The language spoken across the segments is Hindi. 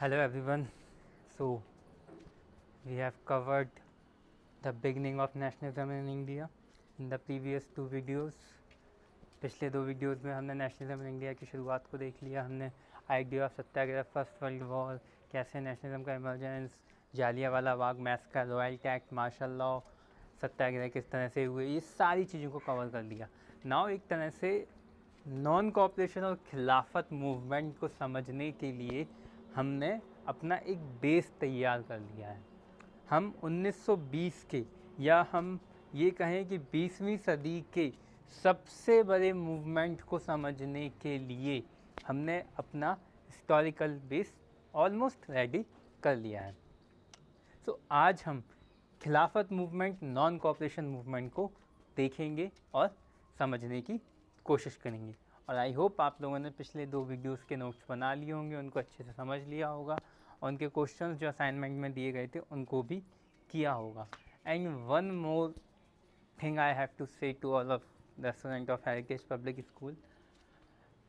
Hello everyone. So we have covered the beginning of nationalism in India in the previous two videos. पिछले दो वीडियोस में हमने नेशनलिज्म इन इंडिया की शुरुआत को देख लिया. हमने idea of Satyagraha, first world war, कैसे नेशनलिज्म का emergence, Jallianwala Bagh मैसकर, royalty act, martial law, सत्याग्रह किस तरह से हुए, ये सारी चीज़ों को कवर कर लिया. नाउ एक तरह से नॉन कॉपरेशन और खिलाफत मूवमेंट को समझने के लिए हमने अपना एक बेस तैयार कर लिया है. हम 1920 के या हम ये कहें कि 20वीं सदी के सबसे बड़े मूवमेंट को समझने के लिए हमने अपना हिस्टोरिकल बेस ऑलमोस्ट रेडी कर लिया है. सो आज हम खिलाफत मूवमेंट, नॉन कॉपरेशन मूवमेंट को देखेंगे और समझने की कोशिश करेंगे. और आई होप आप लोगों ने पिछले दो वीडियोस के नोट्स बना लिए होंगे, उनको अच्छे से समझ लिया होगा और उनके क्वेश्चंस जो असाइनमेंट में दिए गए थे उनको भी किया होगा. And one more thing I have to say to all of the student of heritage public school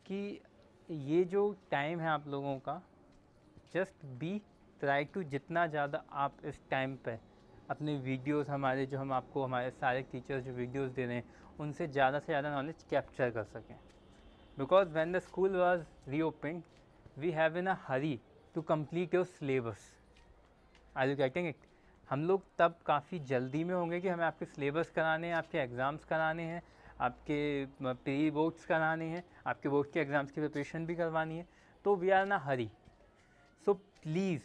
कि ये जो टाइम है आप लोगों का, जस्ट बी ट्राई टू जितना ज़्यादा आप इस टाइम पे अपने वीडियोस हमारे जो हम आपको हमारे सारे टीचर्स जो वीडियोस दे रहे हैं उनसे ज़्यादा से ज़्यादा नॉलेज कैप्चर कर सकें. Because when the school was reopen we have in a hurry to complete your syllabus. Are you getting it? हम लोग तब काफ़ी जल्दी में होंगे कि हमें आपके सिलेबस कराने हैं, आपके एग्ज़ाम्स कराने हैं, आपके प्री बोर्ड्स कराने हैं, आपके बोर्ड के एग्ज़ाम्स की प्रिपरेशन भी करवानी है. तो we are in a hurry. So please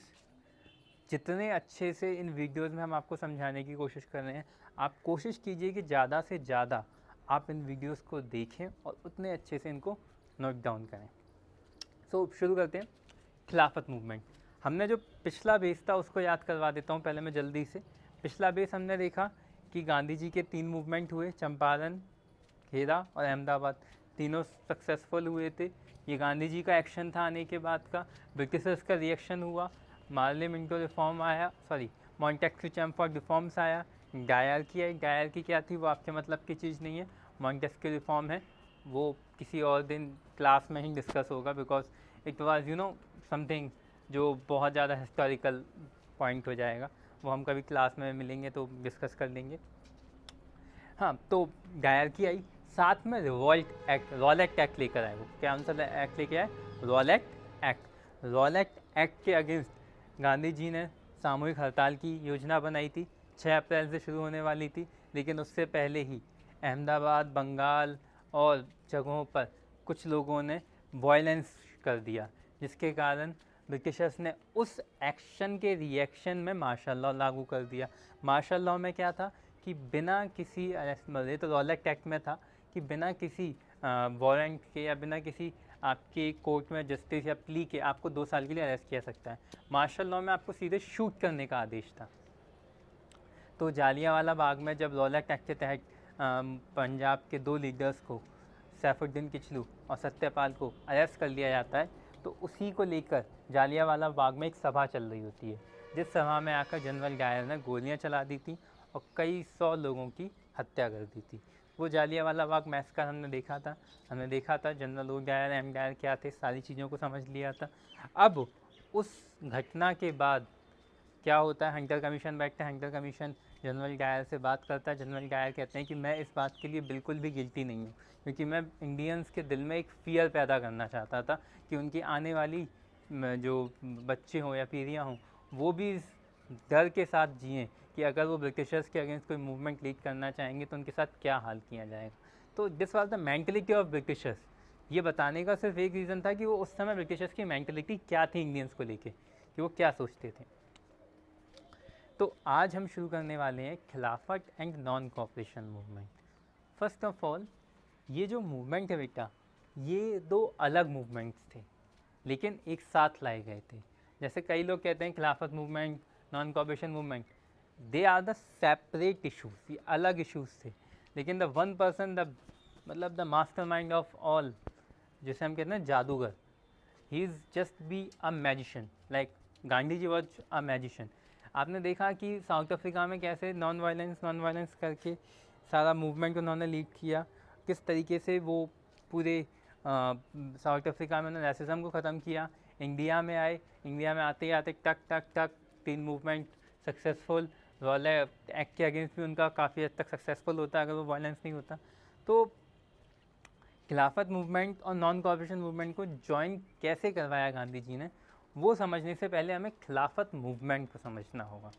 जितने अच्छे से इन वीडियोस में हम आपको समझाने की कोशिश कर रहे हैं, आप कोशिश कीजिए कि ज़्यादा से ज़्यादा आप इन वीडियोस को देखें और उतने अच्छे से इनको नोट डाउन करें. सो शुरू करते हैं. खिलाफत मूवमेंट, हमने जो पिछला बेस था उसको याद करवा देता हूँ पहले मैं जल्दी से. पिछला बेस हमने देखा कि गांधी जी के 3 मूवमेंट हुए, चंपारण, खेड़ा और अहमदाबाद. तीनों सक्सेसफुल हुए थे. ये गांधी जी का एक्शन था आने के बाद का. ब्रिटिशर्स का रिएक्शन हुआ, मार्ले मिंटो रिफॉर्म आया, सॉरी मॉन्टेस्क्यू चैम्फोर्ड रिफॉर्म्स आया, डायर की आई. डायर की क्या थी वो आपके मतलब की चीज़ नहीं है. मॉन्टेस्क्यू रिफॉर्म है, वो किसी और दिन क्लास में ही डिस्कस होगा because it was you know something जो बहुत ज़्यादा हिस्टोरिकल पॉइंट हो जाएगा. वो हम कभी क्लास में मिलेंगे तो डिस्कस कर लेंगे. हाँ, तो डायर की आई, साथ में रिवॉल्ट एक्ट, रॉलेट एक्ट लेकर आए. वो क्या सा एक्ट लेके आए? Rowlatt act. रॉलेट एक्ट के अगेंस्ट गांधी जी ने सामूहिक हड़ताल की योजना बनाई थी. 6 अप्रैल से शुरू होने वाली थी, लेकिन उससे पहले ही अहमदाबाद, बंगाल और जगहों पर कुछ लोगों ने वायलेंस कर दिया, जिसके कारण ब्रिटिशर्स ने उस एक्शन के रिएक्शन में मार्शल लॉ लागू कर दिया. मार्शल लॉ में क्या था कि बिना किसी अरेस्ट, तो रॉलेट एक्ट में था कि बिना किसी वारंट के या बिना किसी आपके कोर्ट में जस्टिस या प्ली के आपको 2 साल के लिए अरेस्ट किया सकता है. मार्शल लॉ में आपको सीधे शूट करने का आदेश था. तो जालियांवाला बाग में जब रॉलेट एक्ट के तहत पंजाब के 2 लीडर्स को, सैफुद्दीन किचलू और सत्यपाल को अरेस्ट कर लिया जाता है, तो उसी को लेकर जालियांवाला बाग में एक सभा चल रही होती है, जिस सभा में आकर जनरल डायर ने गोलियां चला दी थी और कई 100 लोगों की हत्या कर दी थी. वो जालियांवाला बाग मैसकर हमने देखा था. General O Dyer, M Dyer क्या थे, सारी चीज़ों को समझ लिया था. अब उस घटना के बाद क्या होता है, हंटर कमीशन बैठता है. हंटर कमीशन जनरल डायर से बात करता है. जनरल डायर कहते हैं कि मैं इस बात के लिए बिल्कुल भी गिल्टी नहीं हूँ, क्योंकि मैं इंडियंस के दिल में एक फ़ियर पैदा करना चाहता था कि उनकी आने वाली जो बच्चे हों या पीढ़ियाँ हों वो भी इस डर के साथ जिएँ कि अगर वो ब्रिटिशर्स के अगेंस्ट कोई मूवमेंट लीड करना चाहेंगे तो उनके साथ क्या हाल किया जाएगा. तो this was the mentality of Britishers. ये बताने का सिर्फ एक रीज़न था कि वो उस समय ब्रिटिशर्स की मेंटलिटी क्या थी इंडियंस को लेके, कि वो क्या सोचते थे. तो आज हम शुरू करने वाले हैं खिलाफत and non cooperation movement. First of all, ये जो मूवमेंट है बेटा, ये 2 अलग मूवमेंट्स थे लेकिन एक साथ लाए गए थे. जैसे कई लोग कहते हैं Khilafat movement, non cooperation movement, they are the separate issues, ये अलग इशूज़ थे. लेकिन द वन पर्सन, द मतलब द मास्टरमाइंड ऑफ ऑल, जिसे हम कहते हैं जादूगर, he is just be a magician. Like Gandhi ji was a magician. आपने देखा कि साउथ अफ्रीका में कैसे नॉन वायलेंस करके सारा मूवमेंट उन्होंने लीड किया, किस तरीके से वो पूरे साउथ अफ्रीका में उन्होंने रैसिज्म को ख़त्म किया, इंडिया में आए, इंडिया में आते ही आते टक टक टक 3 मूवमेंट सक्सेसफुल, रॉलेट एक्ट के अगेंस्ट भी उनका काफ़ी हद तक सक्सेसफुल होता अगर वो वायलेंस नहीं होता। तो खिलाफत मूवमेंट और नॉन कॉपरेशन मूवमेंट को ज्वाइन कैसे करवाया गांधी जी ने, वो समझने से पहले हमें खिलाफत मूवमेंट को समझना होगा।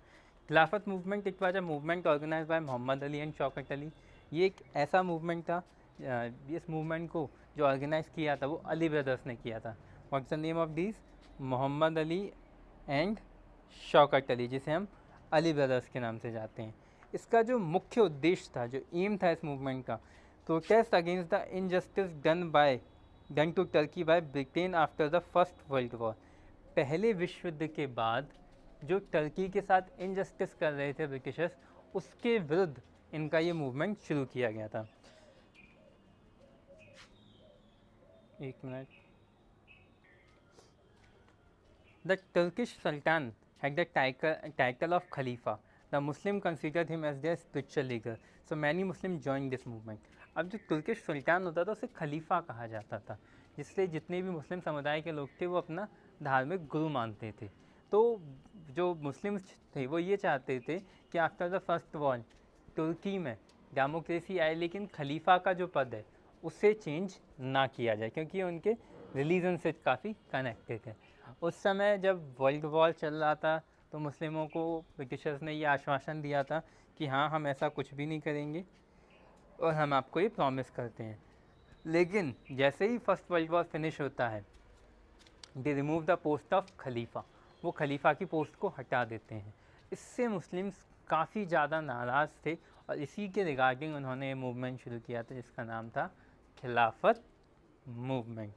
खिलाफत मूवमेंट एक बार movement organise by Mohammad Ali and Shaukat Ali, ये एक ऐसा मूवमेंट था, इस मूवमेंट को जो ऑर्गेनाइज किया था वो अली ब्रदर्स ने किया था। What's the name of this? Mohammad Ali and Shaukat Ali, जिसे हम अली ब्रदर्स के नाम से जाते हैं। इसका जो मुख्य उद्देश्य था, जो एम था इस मूवमेंट का, protest against the injustice done to Turkey by Britain after the first world war. पहले विश्व युद्ध के बाद जो टर्की के साथ इनजस्टिस कर रहे थे ब्रिटिशर्स, उसके विरुद्ध इनका ये मूवमेंट शुरू किया गया था। एक minute. The Turkish Sultan had the title of Khalifa. The Muslim considered him as their spiritual leader. So many Muslims joined this movement. अब जो तुर्किश सुल्तान होता था उसे खलीफा कहा जाता था, जिससे जितने भी मुस्लिम समुदाय के लोग थे वो अपना धार्मिक गुरु मानते थे। तो जो मुस्लिम्स थे वो ये चाहते थे कि आफ्टर द फर्स्ट वॉर तुर्की में डेमोक्रेसी आए, लेकिन खलीफा का जो पद है उससे चेंज ना किया जाए, क्योंकि उनके रिलीजन से काफ़ी कनेक्टेड थे। उस समय जब वर्ल्ड वॉर चल रहा था तो मुस्लिमों को ब्रिटिशर्स ने ये आश्वासन दिया था कि हाँ, हम ऐसा कुछ भी नहीं करेंगे और हम आपको ये प्रॉमिस करते हैं। लेकिन जैसे ही फर्स्ट वर्ल्ड वॉर फिनिश होता है, they remove the post of खलीफा, वो खलीफा की पोस्ट को हटा देते हैं। इससे मुस्लिम्स काफ़ी ज़्यादा नाराज़ थे और इसी के रिगार्डिंग उन्होंने ये मूवमेंट शुरू किया था जिसका नाम था खिलाफत मूवमेंट।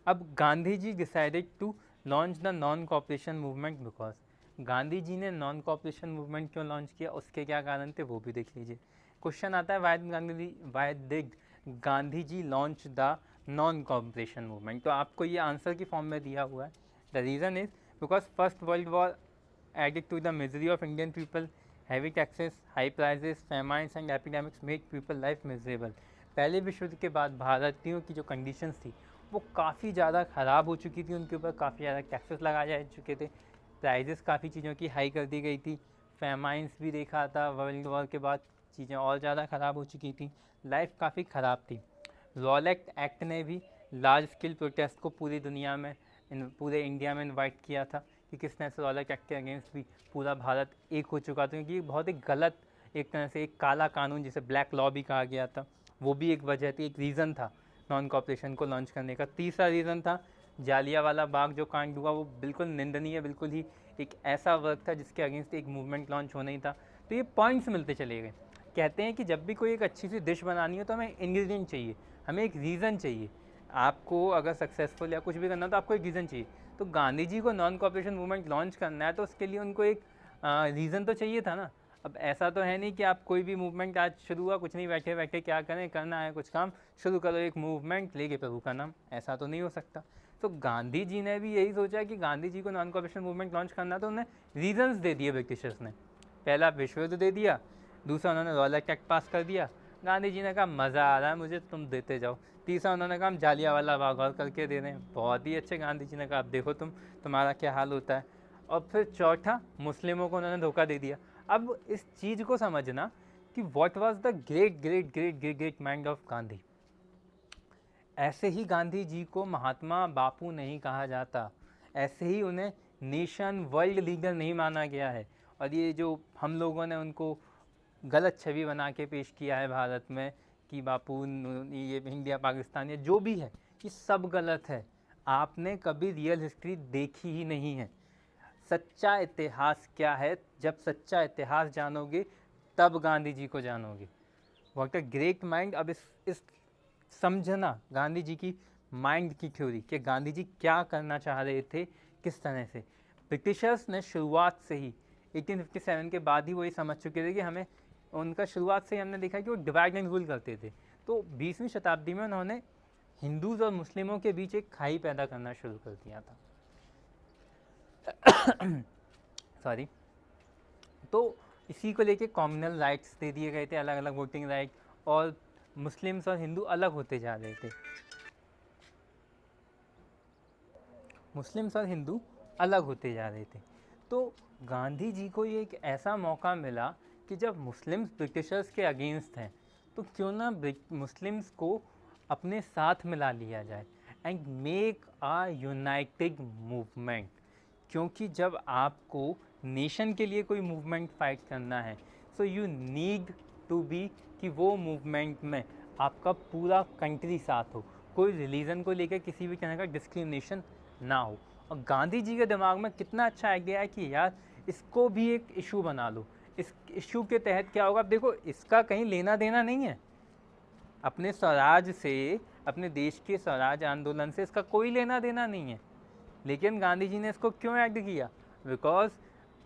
अब Gandhi ji decided to launch the non cooperation movement because, Gandhi ji ने नॉन कॉपरेशन मूवमेंट क्यों लॉन्च किया, उसके क्या कारण थे वो भी देख लीजिए। क्वेश्चन आता है why did Gandhi ji launch the non cooperation movement, तो आपको ये आंसर की फॉर्म में दिया हुआ है। The reason is because first world war added to the misery of Indian people, heavy taxes, high prices, famines and epidemics make people life miserable. पहले विश्व युद्ध के बाद भारतीयों की जो कंडीशंस थी वो काफ़ी ज़्यादा ख़राब हो चुकी थी, उनके ऊपर काफ़ी ज़्यादा टैक्सेस लगाए जा चुके थे, प्राइजेस काफ़ी चीज़ों की हाई कर दी गई थी, फेमाइंस भी देखा था वर्ल्ड वॉर के बाद, चीज़ें और ज़्यादा ख़राब हो चुकी थी, लाइफ काफ़ी ख़राब थी। रॉलेट एक्ट ने भी लार्ज स्केल प्रोटेस्ट को पूरी दुनिया में, पूरे इंडिया में इन्वाइट किया था कि किस तरह से रॉलेट एक्ट के अगेंस्ट भी पूरा भारत एक हो चुका था, क्योंकि बहुत ही गलत, एक तरह से एक काला कानून जिसे ब्लैक लॉ भी कहा गया था, वो भी एक वजह थी, एक रीज़न था नॉन कॉपरेशन को लॉन्च करने का। तीसरा रीज़न था जालियांवाला बाग जो कांड हुआ, वो बिल्कुल निंदनीय, बिल्कुल ही एक ऐसा वर्क था जिसके अगेंस्ट एक मूवमेंट लॉन्च होना ही था। तो ये पॉइंट्स मिलते चले गए। कहते हैं कि जब भी कोई एक अच्छी सी डिश बनानी हो तो हमें इंग्रेडिएंट चाहिए, हमें एक रीज़न चाहिए। आपको अगर सक्सेसफुल या कुछ भी करना हो तो आपको एक रीज़न चाहिए। तो गांधी जी को नॉन कॉपरेशन मूवमेंट लॉन्च करना है तो उसके लिए उनको एक रीज़न तो चाहिए था ना। अब ऐसा तो है नहीं कि आप कोई भी मूवमेंट आज शुरू हुआ, कुछ नहीं, बैठे बैठे क्या करें, करना है कुछ काम, शुरू करो एक मूवमेंट लेके प्रभु का नाम, ऐसा तो नहीं हो सकता। तो गांधी जी ने भी यही सोचा कि गांधी जी को नॉन कॉपरेशन मूवमेंट लॉन्च करना, तो उन्हें रीजंस दे दिए ब्रिटिशर्स ने। पहला विश्व युद्ध दे दिया, दूसरा उन्होंने रॉलेट एक्ट पास कर दिया, गांधी जी ने कहा मज़ा आ रहा है मुझे, तुम देते जाओ। तीसरा उन्होंने कहा जालियांवाला बाग और करके दे रहे हैं, बहुत ही अच्छे। गांधी जी ने कहा अब देखो तुम्हारा क्या हाल होता है। और फिर चौथा, मुस्लिमों को उन्होंने धोखा दे दिया। अब इस चीज़ को समझना कि what was the great great great great great mind of Gandhi. ऐसे ही गांधी जी को महात्मा बापू नहीं कहा जाता, ऐसे ही उन्हें नेशन वर्ल्ड लीडर नहीं माना गया है। और ये जो हम लोगों ने उनको गलत छवि बना के पेश किया है भारत में कि बापू ये इंडिया पाकिस्तान या जो भी है, ये सब गलत है। आपने कभी रियल हिस्ट्री देखी ही नहीं है। सच्चा इतिहास क्या है, जब सच्चा इतिहास जानोगे तब गांधी जी को जानोगे। What a great mind. अब इस समझना गांधी जी की माइंड की थ्योरी कि गांधी जी क्या करना चाह रहे थे, किस तरह से। ब्रिटिशर्स ने शुरुआत से ही 1857 के बाद ही वो ये समझ चुके थे कि हमें, उनका शुरुआत से ही हमने देखा कि वो डिवाइड एंड रूल करते थे। तो 20वीं शताब्दी में उन्होंने हिंदूज और मुस्लिमों के बीच एक खाई पैदा करना शुरू कर दिया था। सॉरी। तो इसी को लेके कॉम्युनल राइट्स दे दिए गए थे, अलग अलग वोटिंग राइट, और मुस्लिम्स और हिंदू अलग होते जा रहे थे, मुस्लिम्स और हिंदू अलग होते जा रहे थे। तो गांधी जी को ये एक ऐसा मौका मिला कि जब मुस्लिम्स ब्रिटिशर्स के अगेंस्ट हैं, तो क्यों ना मुस्लिम्स को अपने साथ मिला लिया जाए and make a United movement. क्योंकि जब आपको नेशन के लिए कोई मूवमेंट फाइट करना है, so you need to be कि वो मूवमेंट में आपका पूरा कंट्री साथ हो, कोई रिलीजन को लेकर किसी भी तरह का डिस्क्रिमिनेशन ना हो। और गांधी जी के दिमाग में कितना अच्छा आइडिया है कि यार इसको भी एक इशू बना लो। इस इशू के तहत क्या होगा, अब देखो इसका कहीं लेना देना नहीं है अपने स्वराज से, अपने देश के स्वराज आंदोलन से इसका कोई लेना देना नहीं है, लेकिन गांधी जी ने इसको क्यों ऐड किया, बिकॉज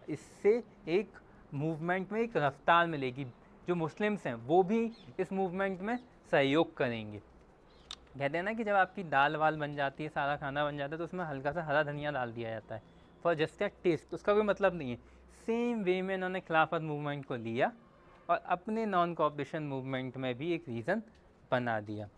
इससे एक मूवमेंट में एक रफ्तार मिलेगी, जो मुस्लिम्स हैं वो भी इस मूवमेंट में सहयोग करेंगे। कहते हैं ना कि जब आपकी दाल वाल बन जाती है, सारा खाना बन जाता है, तो उसमें हल्का सा हरा धनिया डाल दिया जाता है फॉर जस्ट अ टेस्ट, उसका कोई मतलब नहीं है। सेम वे में इन्होंने खिलाफत मूवमेंट को लिया और अपने नॉन कोऑपरेशन मूवमेंट में भी एक रीज़न बना दिया।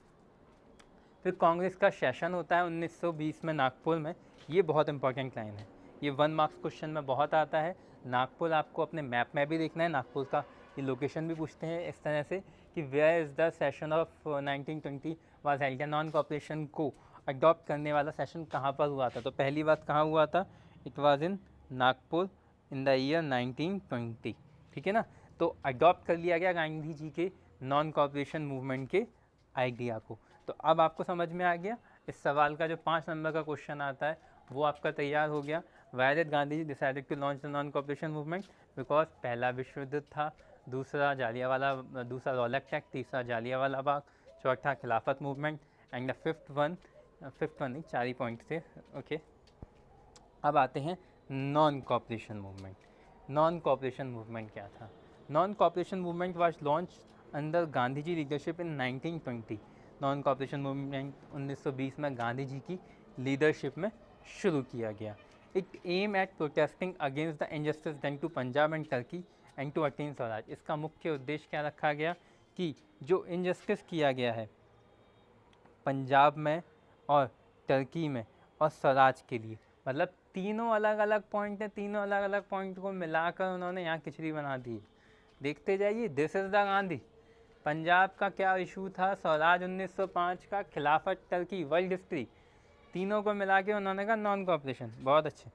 फिर कांग्रेस का सेशन होता है 1920 में नागपुर में। ये बहुत इंपॉर्टेंट लाइन है, ये 1 मार्क्स क्वेश्चन में बहुत आता है। नागपुर आपको अपने मैप में भी देखना है, नागपुर का ये लोकेशन भी पूछते हैं इस तरह से कि where is the session of 1920 was held. Non cooperation को अडॉप्ट करने वाला सेशन कहाँ पर हुआ था, तो पहली बात कहाँ हुआ था, it was in Nagpur in the year 1920, ठीक है ना। तो अडॉप्ट कर लिया गया गांधी जी के नॉन कोऑपरेशन मूवमेंट के आइडिया को। तो अब आपको समझ में आ गया, इस सवाल का जो 5 नंबर का क्वेश्चन आता है वो आपका तैयार हो गया। Why did Gandhi ji decided to launch the non cooperation movement, because पहला विश्व युद्ध था, दूसरा रौलक टैक्स, तीसरा जालियांवाला बाग, चौथा Khilafat movement and the fifth one नहीं 4 ही पॉइंट थे, ओके। अब आते हैं non cooperation movement. Non cooperation movement क्या था, non cooperation movement was launch under Gandhi ji leadership in 1920। Non cooperation movement 1920 में गांधी जी की लीडरशिप में शुरू किया गया। It aim at protesting against the injustice done to Punjab and Turkey and to attain Swaraj. इसका मुख्य उद्देश्य क्या रखा गया कि जो इनजस्टिस किया गया है पंजाब में और टर्की में और स्वराज के लिए, मतलब तीनों अलग अलग पॉइंट हैं, तीनों अलग अलग पॉइंट को मिलाकर उन्होंने यहाँ खिचड़ी बना दी है। देखते जाइए, this is the Gandhi. Punjab का क्या इशू था, स्वराज 1905 का, खिलाफत टर्की, वर्ल्ड हिस्ट्री, तीनों को मिला के उन्होंने कहा नॉन कोऑपरेशन। बहुत अच्छे।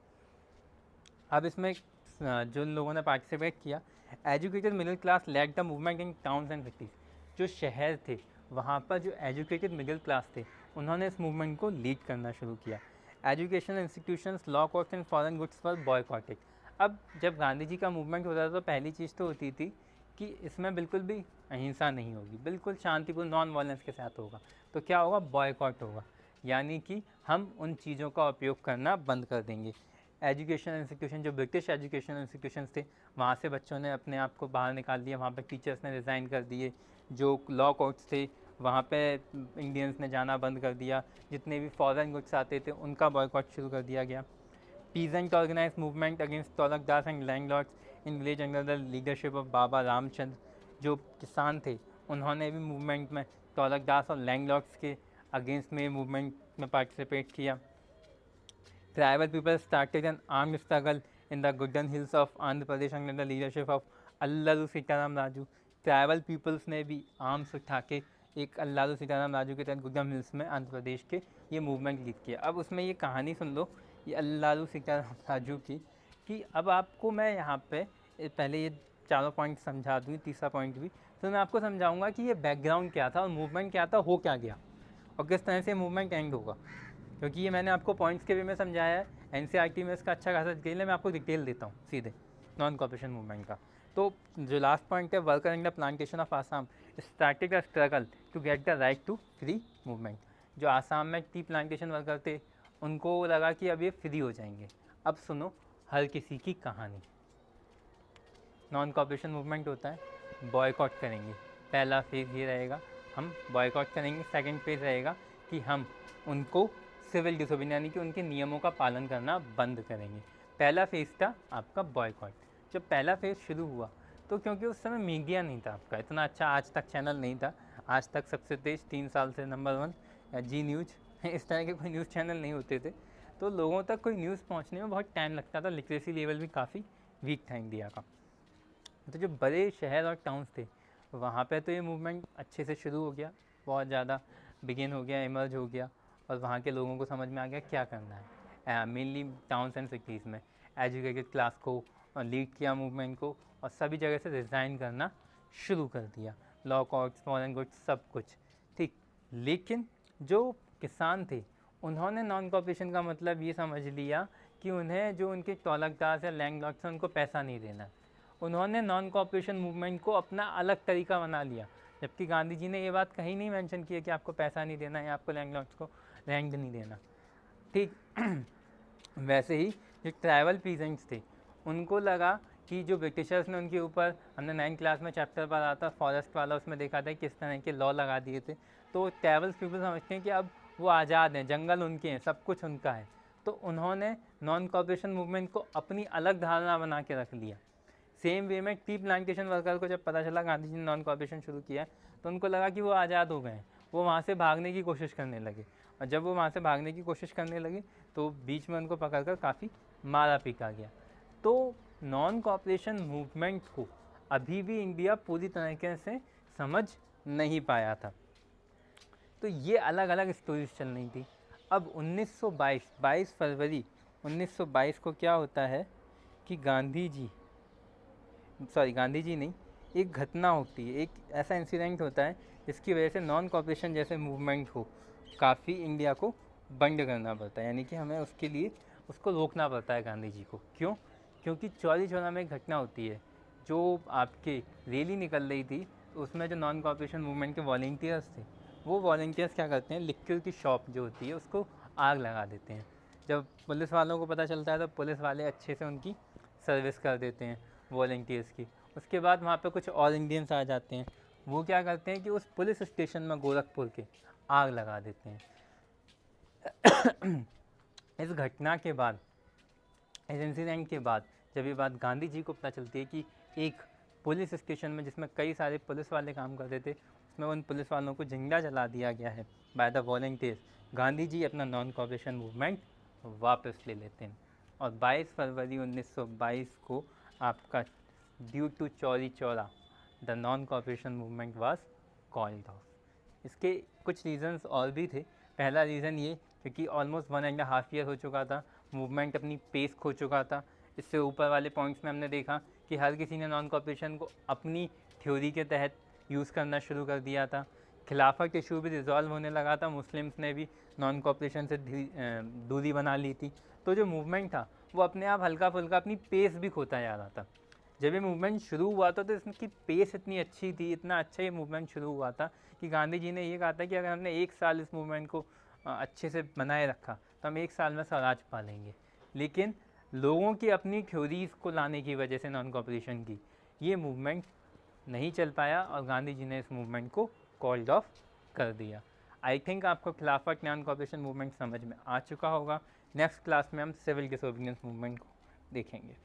अब इसमें जो लोगों ने पार्टिसिपेट किया, educated middle class led the movement in towns and cities. जो शहर थे वहाँ पर जो एजुकेटेड मिडिल क्लास थे उन्होंने इस मूवमेंट को लीड करना शुरू किया। Educational institutions, law courts and foreign goods for boycotted. अब जब गांधी जी का मूवमेंट होता था तो पहली चीज़ तो होती थी कि इसमें बिल्कुल भी अहिंसा नहीं होगी, बिल्कुल शांतिपूर्ण नॉन वायलेंस के साथ होगा। तो क्या होगा, बॉयकॉट होगा, यानी कि हम उन चीज़ों का उपयोग करना बंद कर देंगे। एजुकेशनल इंस्टीट्यूशन, जो ब्रिटिश एजुकेशनल इंस्टीट्यूशंस थे वहाँ से बच्चों ने अपने आप को बाहर निकाल दिया, वहाँ पे टीचर्स ने रिज़ाइन कर दिए। जो लॉ कोर्ट्स थे वहाँ पे इंडियंस ने जाना बंद कर दिया, जितने भी फॉरेन गुड्स आते थे उनका बॉयकॉट शुरू कर दिया गया। Peasant organise movement against taluqdars and landlords in village under the leadership of Baba Ramchandra. जो किसान थे उन्होंने भी मूवमेंट में तौलक दास और लैंडलॉर्ड्स के अगेंस्ट में मूवमेंट में पार्टिसिपेट किया। Tribal people started an armed struggle in the Gooden Hills of Andhra Pradesh under the leadership of Alluri Sitarama Raju. Tribal peoples ने भी आर्म्स उठा के एक अल्लारू सीताराम राजू के तहत गुड्डम हिल्स में आंध्र प्रदेश के ये मूवमेंट लीड किया। अब उसमें ये कहानी सुन लो, ये अल्लारू सीताराम राजू की, कि अब आपको मैं यहाँ पे पहले ये चारों पॉइंट समझा दूँ, तीसरा पॉइंट भी, तो मैं आपको समझाऊंगा कि ये बैकग्राउंड क्या था और मूवमेंट क्या था, हो क्या गया और किस तरह से मूवमेंट एंड होगा। क्योंकि ये मैंने आपको पॉइंट्स के वे में समझाया है, एनसीईआरटी में इसका अच्छा खासा डिटेल है, मैं आपको डिटेल देता हूँ सीधे नॉन कोऑपरेशन मूवमेंट का। तो जो लास्ट पॉइंट है, worker in the plantation of Assam started a struggle to get the right to free movement. जो आसाम में टी प्लांटेशन वर्कर थे उनको लगा कि अब ये फ्री हो जाएंगे। अब सुनो हर किसी की कहानी। नॉन कोऑपरेशन मूवमेंट होता है, बॉयकॉट करेंगे, पहला फेज़ ये रहेगा, हम बॉयकॉट करेंगे। सेकंड फेज़ रहेगा कि हम उनको सिविल डिसोबीडियंस यानी कि उनके नियमों का पालन करना बंद करेंगे। पहला फेज़ था आपका बॉयकॉट। जब पहला फेज़ शुरू हुआ तो क्योंकि उस समय मीडिया नहीं था आपका इतना अच्छा, आज तक चैनल नहीं था, आज तक सबसे तेज़ 3 साल से नंबर 1 या जी न्यूज़ इस तरह के कोई न्यूज़ चैनल नहीं होते थे, तो लोगों तक कोई न्यूज़ पहुंचने में बहुत टाइम लगता था, लिटरेसी लेवल भी काफ़ी वीक था इंडिया का। तो जो बड़े शहर और टाउन्स थे वहाँ पे तो ये मूवमेंट अच्छे से शुरू हो गया, बहुत ज़्यादा बिगिन हो गया, इमर्ज हो गया, और वहाँ के लोगों को समझ में आ गया क्या करना है। मेनली टाउन्स एंड सिटीज़ में एजुकेटेड क्लास को लीड किया मूवमेंट को, और सभी जगह से रिज़ाइन करना शुरू कर दिया, लॉ कोर्ट्स, फॉरेन गुड्स, सब कुछ ठीक। लेकिन जो किसान थे उन्होंने नॉन कॉपरेशन का मतलब ये समझ लिया कि उन्हें जो उनके तौलकदार या लैंडलॉर्ड्स हैं उनको पैसा नहीं देना। उन्होंने नॉन कॉपरेशन मूवमेंट को अपना अलग तरीका बना लिया, जबकि गांधी जी ने ये बात कहीं नहीं मेंशन की है कि आपको पैसा नहीं देना या आपको लैंडलॉर्ड्स को लैंड नहीं देना, ठीक। वैसे ही जो ट्राइबल पीजेंट्स थे उनको लगा कि जो ब्रिटिशर्स ने उनके ऊपर, हमने 9th क्लास में चैप्टर पढ़ा था फॉरेस्ट वाला, उसमें देखा था किस तरह के लॉ लगा दिए थे। तो ट्राइबल पीपल समझते हैं कि अब वो आज़ाद हैं, जंगल उनके हैं, सब कुछ उनका है। तो उन्होंने नॉन कॉपरेशन मूवमेंट को अपनी अलग धारणा बना के रख लिया। सेम वे में टी प्लांटेशन वर्कर को जब पता चला गांधी जी ने नॉन कॉपरेशन शुरू किया है, तो उनको लगा कि वो आज़ाद हो गए हैं, वो वहाँ से भागने की कोशिश करने लगे, और जब वो वहाँ से भागने की कोशिश करने लगे तो बीच में उनको पकड़कर काफ़ी मारा पीटा गया। तो नॉन कॉपरेशन मूवमेंट को अभी भी इंडिया पूरी तरीके से समझ नहीं पाया था। तो ये अलग अलग स्टोरीज चल रही थी। अब 22 फरवरी 1922 को क्या होता है कि गांधी जी नहीं, एक घटना होती है, एक ऐसा इंसिडेंट होता है जिसकी वजह से नॉन कॉपरेशन जैसे मूवमेंट को काफ़ी इंडिया को बंद करना पड़ता है, यानी कि हमें उसके लिए उसको रोकना पड़ता है गांधी जी को। क्यों? क्योंकि चौरी चौरा में एक घटना होती है, जो आपके रैली निकल रही थी, उसमें जो नॉन कॉपरेशन मूवमेंट के वॉलंटियर्स थे, वो वॉलंटियर्स क्या करते हैं, लिक्विड की शॉप जो होती है उसको आग लगा देते हैं। जब पुलिस वालों को पता चलता है तो पुलिस वाले अच्छे से उनकी सर्विस कर देते हैं वॉलंटियर्स की। उसके बाद वहाँ पे कुछ और इंडियंस आ जाते हैं, वो क्या करते हैं कि उस पुलिस स्टेशन में गोरखपुर के आग लगा देते हैं। इस घटना के बाद, इस इंसिडेंट के बाद जब ये बात गांधी जी को पता चलती है कि एक पुलिस स्टेशन में जिसमें कई सारे पुलिस वाले काम करते थे, उसमें उन पुलिस वालों को जिंदा जला दिया गया है by the volunteers, Gandhi ji अपना नॉन कॉपरेशन मूवमेंट वापस ले लेते हैं। और 22 फरवरी 1922 को आपका due to Chauri Chaura the non cooperation movement was called off. इसके कुछ रीज़न्स और भी थे। पहला रीज़न ये क्योंकि ऑलमोस्ट 1.5 ईयर हो चुका था, मूवमेंट अपनी पेस खो चुका था। इससे ऊपर वाले पॉइंट्स में हमने देखा कि हर किसी ने नॉन कॉपरेशन को अपनी थ्योरी के तहत यूज़ करना शुरू कर दिया था। खिलाफत इशू भी रिजॉल्व होने लगा था, मुस्लिम्स ने भी नॉन कॉपरेशन से दूरी बना ली थी। तो जो मूवमेंट था वो अपने आप हल्का फुल्का अपनी पेस भी खोता जा रहा था। जब ये मूवमेंट शुरू हुआ था तो इसकी पेस इतनी अच्छी थी, इतना अच्छा ये मूवमेंट शुरू हुआ था कि गांधी जी ने ये कहा था कि अगर हमने 1 साल इस मूवमेंट को अच्छे से बनाए रखा तो हम 1 साल में स्वराज पा लेंगे। लेकिन लोगों की अपनी थ्योरीज़ को लाने की वजह से नॉन कॉपरेशन की ये मूवमेंट नहीं चल पाया और गांधी जी ने इस मूवमेंट को कॉल्ड ऑफ कर दिया। आई थिंक आपको खिलाफत नॉन कॉपरेशन मूवमेंट समझ में आ चुका होगा। नेक्स्ट क्लास में हम सिविल डिसोबीडियंस मूवमेंट को देखेंगे।